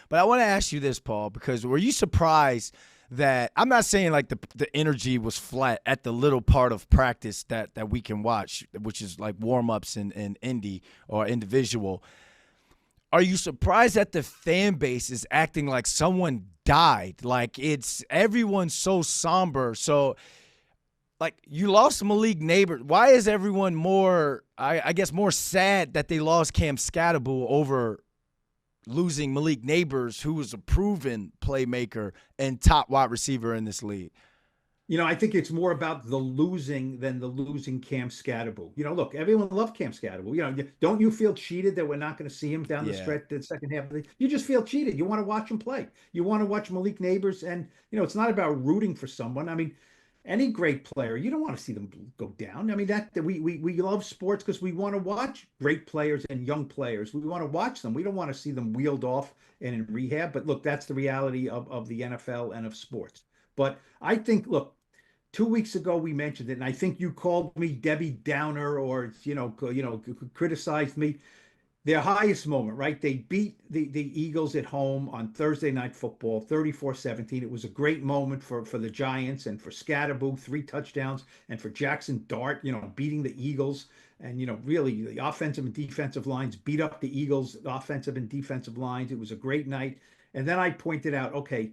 But I want to ask you this, Paul, because were you surprised that I'm not saying like the energy was flat at the little part of practice that we can watch, which is like warm ups in indie or individual. Are you surprised that the fan base is acting like someone died? Like it's everyone's so somber. So like you lost Malik Neighbors. Why is everyone more I guess more sad that they lost Cam Skattebo over losing Malik Neighbors, who was a proven playmaker and top wide receiver in this league? I think it's more about the losing than the losing Cam Skattebo. Look, everyone loved Cam Skattebo. Don't you feel cheated that we're not going to see him down the Yeah. stretch, the second half of the? You just feel cheated. You want to watch him play. You want to watch Malik Neighbors, and it's not about rooting for someone. I mean, any great player, you don't want to see them go down. I mean, that we love sports because we want to watch great players and young players. We want to watch them. We don't want to see them wheeled off and in rehab. But look, that's the reality of the NFL and of sports. But I think, look, 2 weeks ago we mentioned it, and I think you called me Debbie Downer, or criticized me. Their highest moment, right? They beat the Eagles at home on Thursday Night Football, 34-17. It was a great moment for the Giants and for Skattebo, 3 touchdowns, and for Jackson Dart, beating the Eagles. And, really the offensive and defensive lines beat up the Eagles, offensive and defensive lines. It was a great night. And then I pointed out, okay,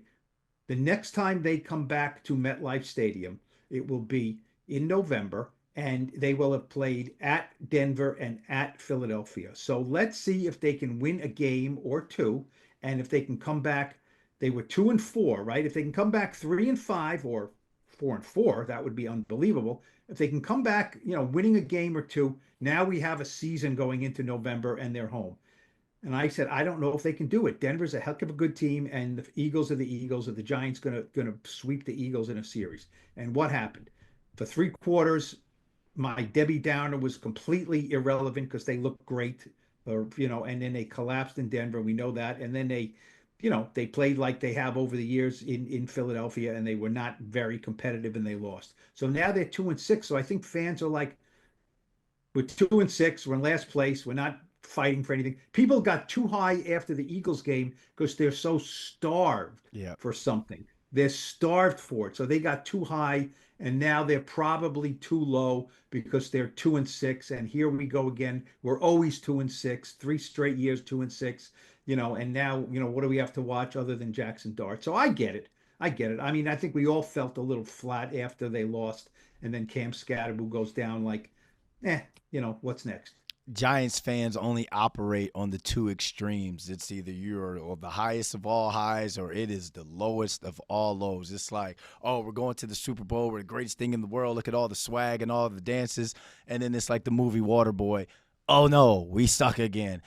the next time they come back to MetLife Stadium, it will be in November, and they will have played at Denver and at Philadelphia. So let's see if they can win a game or two, and if they can come back. They were 2-4, right? If they can come back 3-5 or 4-4, that would be unbelievable. If they can come back, winning a game or two, now we have a season going into November, and they're home. And I said, I don't know if they can do it. Denver's a heck of a good team, and the Eagles are the Eagles. Are the Giants gonna sweep the Eagles in a series? And what happened? For 3 quarters, my Debbie Downer was completely irrelevant because they looked great, and then they collapsed in Denver. We know that, and then they played like they have over the years in Philadelphia, and they were not very competitive, and they lost. So now they're 2-6. So I think fans are like, we're 2-6. We're in last place. We're not fighting for anything. People got too high after the Eagles game because they're so starved Yeah. for something. They're starved for it. So they got too high, and now they're probably too low because they're 2-6. And here we go again. We're always 2-6, 3 straight years, 2-6, and now, what do we have to watch other than Jackson Dart? So I get it. I get it. I mean, I think we all felt a little flat after they lost, and then Cam Skattebo goes down like, what's next? Giants fans only operate on the two extremes. It's either you're the highest of all highs or it is the lowest of all lows. It's like, oh, we're going to the Super Bowl. We're the greatest thing in the world. Look at all the swag and all the dances. And then it's like the movie Waterboy. Oh no, we suck again.